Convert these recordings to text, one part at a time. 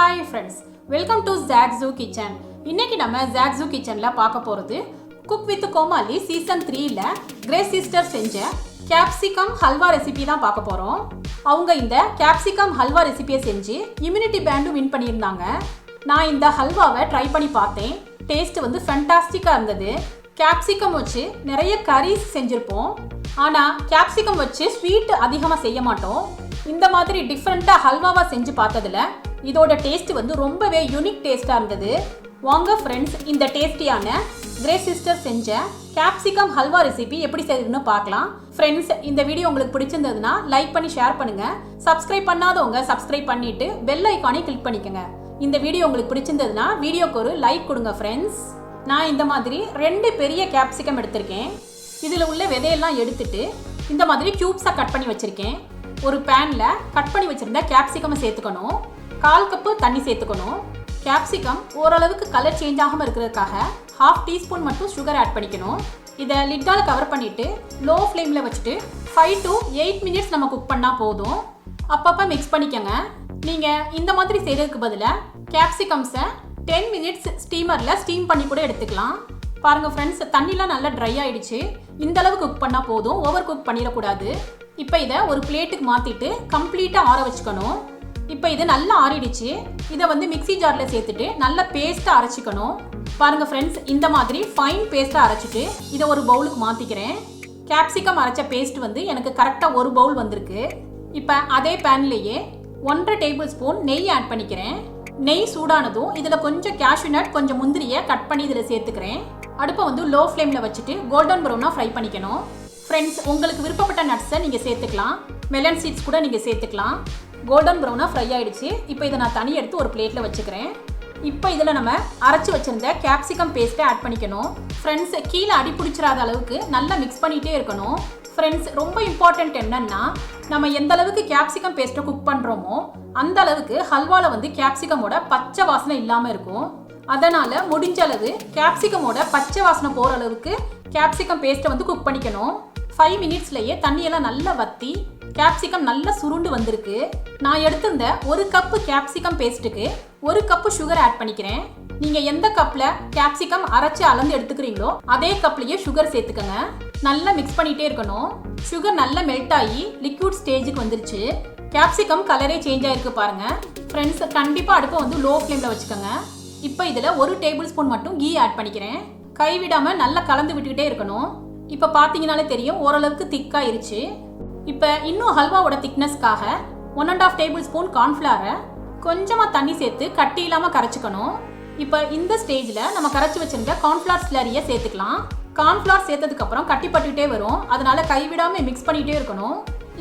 Hi friends, welcome to Zaag Zoog Kitchen. இன்னைக்கு நம்ம Zaag Zoog Kitchenல பார்க்க போறது Cook with Comali season 3ல Grace sister செஞ்ச Capsicum Halwa recipe தான் பார்க்க போறோம். அவங்க இந்த Capsicum Halwa recipe செஞ்சு immunity band வின் பண்ணியிருந்தாங்க. நான் இந்த ஹல்வாவை ட்ரை பண்ணி பார்த்தேன். டேஸ்ட் வந்து ஃபேண்டாஸ்டிக்கா இருந்தது. Capsicum வச்சு நிறைய கரீஸ் செஞ்சிருப்போம். ஆனா Capsicum வச்சு ஸ்வீட் அதிகமா செய்ய மாட்டோம். இந்த மாதிரி டிஃபரெண்டா ஹல்வாவா செஞ்சு பார்த்ததுல இதோட டேஸ்ட் வந்து ரொம்பவே யூனிக் டேஸ்டா இருந்தது. வாங்க ஃப்ரெண்ட்ஸ், இந்த டேஸ்டியான கிரேஸ் சிஸ்டர் செஞ்ச கேப்சிகம் ஹல்வா ரெசிபி எப்படி செய்யணும்னு பார்க்கலாம். ஃப்ரெண்ட்ஸ், இந்த வீடியோ உங்களுக்கு பிடிச்சிருந்ததுன்னா லைக் பண்ணி ஷேர் பண்ணுங்க. சப்ஸ்கிரைப் பண்ணாதவங்க சப்ஸ்கிரைப் பண்ணிட்டு பெல் ஐகானை கிளிக் பண்ணிக்கோங்க. இந்த வீடியோ உங்களுக்கு பிடிச்சிருந்ததுன்னா வீடியோக்கு ஒரு லைக் கொடுங்க ஃப்ரெண்ட்ஸ். நான் இந்த மாதிரி 2 பெரிய கேப்சிகம் எடுத்திருக்கேன். இதில் உள்ள விதையெல்லாம் எடுத்துட்டு இந்த மாதிரி கியூப்ஸாக கட் பண்ணி வச்சிருக்கேன். ஒரு பேனில் கட் பண்ணி வச்சிருந்த கேப்சிகமை சேர்த்துக்கணும். 1/4 கப்பு தண்ணி சேர்த்துக்கணும். கேப்சிகம் ஓரளவுக்கு கலர் சேஞ்ச் ஆகாமல் இருக்கிறதுக்காக 1/2 டீஸ்பூன் மட்டும் சுகர் ஆட் பண்ணிக்கணும். இதை லிட்டால் கவர் பண்ணிவிட்டு லோ ஃப்ளேமில் வச்சுட்டு 5 to 8 மினிட்ஸ் நம்ம குக் பண்ணால் போதும். அப்பப்போ மிக்ஸ் பண்ணிக்கோங்க. நீங்கள் இந்த மாதிரி செய்கிறதுக்கு பதிலாக கேப்சிகம்ஸை 10 மினிட்ஸ் ஸ்டீமரில் ஸ்டீம் பண்ணி கூட எடுத்துக்கலாம். பாருங்கள் ஃப்ரெண்ட்ஸ், தண்ணிலாம் நல்லா ட்ரை ஆகிடுச்சு. இந்தளவு குக் பண்ணால் போதும், ஓவர் குக் பண்ணிடக்கூடாது. இப்போ இதை ஒரு பிளேட்டுக்கு மாற்றிட்டு கம்ப்ளீட்டாக ஆற வச்சுக்கணும். இப்போ இது நல்லா ஆறிடுச்சு. இதை வந்து மிக்ஸி ஜாரில் சேர்த்துட்டு நல்லா பேஸ்ட்டாக அரைச்சிக்கணும். பாருங்கள் ஃப்ரெண்ட்ஸ், இந்த மாதிரி ஃபைன் பேஸ்ட்டாக அரைச்சிட்டு இதை ஒரு பவுலுக்கு மாற்றிக்கிறேன். கேப்சிகம் அரைச்ச பேஸ்ட் வந்து எனக்கு கரெக்டாக ஒரு பவுல் வந்திருக்கு. இப்போ அதே பேன்லேயே 1.5 டேபிள் ஸ்பூன் நெய் ஆட் பண்ணிக்கிறேன். நெய் சூடானதும் இதில் கொஞ்சம் கேஷ்யூ நட், கொஞ்சம் முந்திரியை கட் பண்ணி இதில் சேர்த்துக்கிறேன். அடுப்பை வந்து லோ ஃப்ளேமில் வச்சுட்டு கோல்டன் ப்ரௌனாக ஃப்ரை பண்ணிக்கணும். ஃப்ரெண்ட்ஸ், உங்களுக்கு விருப்பப்பட்ட நட்ஸை நீங்கள் சேர்த்துக்கலாம். மெலன் சீட்ஸ் கூட நீங்கள் சேர்த்துக்கலாம். கோல்டன் ப்ரௌனாக ஃப்ரை ஆகிடுச்சு. இப்போ இதை நான் தனி எடுத்து ஒரு பிளேட்டில் வச்சுக்கிறேன். இப்போ இதில் நம்ம அரைச்சி வச்சுருந்த கேப்சிகம் பேஸ்ட்டை ஆட் பண்ணிக்கணும். ஃப்ரெண்ட்ஸ், கீழே அடி பிடிச்சிடாத அளவுக்கு நல்லா மிக்ஸ் பண்ணிகிட்டே இருக்கணும். ஃப்ரெண்ட்ஸ், ரொம்ப இம்பார்ட்டண்ட் என்னன்னா, நம்ம எந்த அளவுக்கு கேப்சிகம் பேஸ்ட்டை குக் பண்ணுறோமோ அந்த அளவுக்கு ஹல்வாவில் வந்து கேப்சிகமோட பச்சை வாசனை இல்லாமல் இருக்கும். அதனால் முடிஞ்ச அளவு கேப்சிகமோட பச்சை வாசனை போகிற அளவுக்கு கேப்சிகம் பேஸ்ட்டை வந்து குக் பண்ணிக்கணும். 5 மினிட்ஸ்லேயே தண்ணியெல்லாம் நல்லா வற்றி கேப்சிகம் நல்லா சுருண்டு வந்திருக்கு. நான் எடுத்திருந்த 1 கப்பு கேப்சிகம் பேஸ்ட்டுக்கு 1 கப்பு சுகர் ஆட் பண்ணிக்கிறேன். நீங்கள் எந்த கப்பில் கேப்சிகம் அரைச்சி அளந்து எடுத்துக்கிறீங்களோ அதே கப்லேயே சுகர் சேர்த்துக்கோங்க. நல்லா மிக்ஸ் பண்ணிகிட்டே இருக்கணும். சுகர் நல்லா மெல்ட் ஆகி லிக்விட் ஸ்டேஜுக்கு வந்துருச்சு. கேப்சிகம் கலரே சேஞ்ச் ஆகிருக்கு பாருங்கள். ஃப்ரெண்ட்ஸ், கண்டிப்பாக அடுப்பை வந்து லோ ஃப்ளேமில் வச்சுக்கோங்க. இப்போ இதில் 1 டேபிள் ஸ்பூன் மட்டும் கீ ஆட் பண்ணிக்கிறேன். கைவிடாமல் நல்லா கலந்து விட்டுக்கிட்டே இருக்கணும். இப்போ பார்த்தீங்கனாலே தெரியும், ஓரளவுக்கு திக்காயிருச்சு. இப்போ இன்னும் ஹல்வாவோட திக்னஸ்க்காக 1.5 டேபிள் ஸ்பூன் கார்ன்ஃப்ளவரை கொஞ்சமாக தண்ணி சேர்த்து கட்டி இல்லாமல் கரைச்சிக்கணும். இப்போ இந்த ஸ்டேஜில் நம்ம கரைச்சி வச்சிருந்த கார்ன்ஃப்ளவர் ஸ்லரியை சேர்த்துக்கலாம். கார்ன்ஃப்ளவர் சேர்த்ததுக்கப்புறம் கட்டிப்பட்டுக்கிட்டே வரும். அதனால் கைவிடாமல் மிக்ஸ் பண்ணிகிட்டே இருக்கணும்.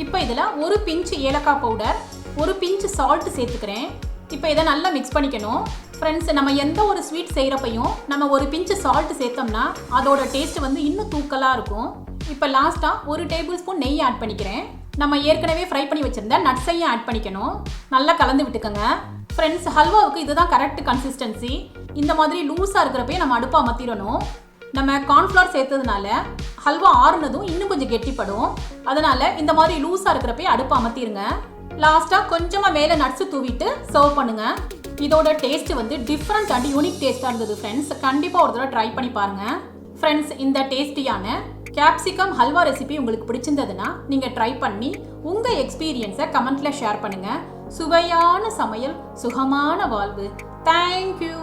இப்போ இதில் 1 பிஞ்ச் ஏலக்காய் பவுடர், 1 பிஞ்ச் சால்ட் சேர்த்துக்கிறேன். இப்போ இதை நல்லா மிக்ஸ் பண்ணிக்கணும். ஃப்ரெண்ட்ஸ், நம்ம எந்த ஒரு ஸ்வீட் செய்கிறப்பையும் நம்ம 1 பிஞ்ச் சால்ட் சேர்த்தோம்னா அதோட டேஸ்ட் வந்து இன்னும் தூக்கலாக இருக்கும். இப்போ லாஸ்ட்டாக 1 டேபிள் ஸ்பூன் நெய் ஆட் பண்ணிக்கிறேன். நம்ம ஏற்கனவே ஃப்ரை பண்ணி வச்சுருந்த நட்ஸையும் ஆட் பண்ணிக்கணும். நல்லா கலந்து விட்டுக்கோங்க. ஃப்ரெண்ட்ஸ், ஹல்வாவுக்கு இதுதான் கரெக்ட் கன்சிஸ்டன்சி. இந்த மாதிரி லூஸாக இருக்கிறப்பே நம்ம அடுப்பை அமர்த்திடணும். நம்ம கார்ன்ஃப்ளவர் சேர்த்ததுனால ஹல்வா ஆறுனதும் இன்னும் கொஞ்சம் கெட்டிப்படும். அதனால் இந்த மாதிரி லூஸாக இருக்கிறப்பே அடுப்பை அமர்த்திடுங்க. லாஸ்ட்டாக கொஞ்சமாக மேலே நட்ஸு தூவிட்டு சர்வ் பண்ணுங்கள். இதோட டேஸ்ட் வந்து டிஃப்ரெண்ட் அண்ட் யூனிக் டேஸ்ட்டாக இருந்தது ஃப்ரெண்ட்ஸ். கண்டிப்பாக ஒரு தடவை ட்ரை பண்ணி பாருங்கள். ஃப்ரெண்ட்ஸ், இந்த டேஸ்டியான கேப்சிகம் ஹல்வா ரெசிபி உங்களுக்கு பிடிச்சிருந்ததுன்னா நீங்கள் ட்ரை பண்ணி உங்கள் எக்ஸ்பீரியன்ஸை கமெண்ட்டில் ஷேர் பண்ணுங்கள். சுவையான சமையல், சுகமான வாழ்வு. தேங்க்யூ.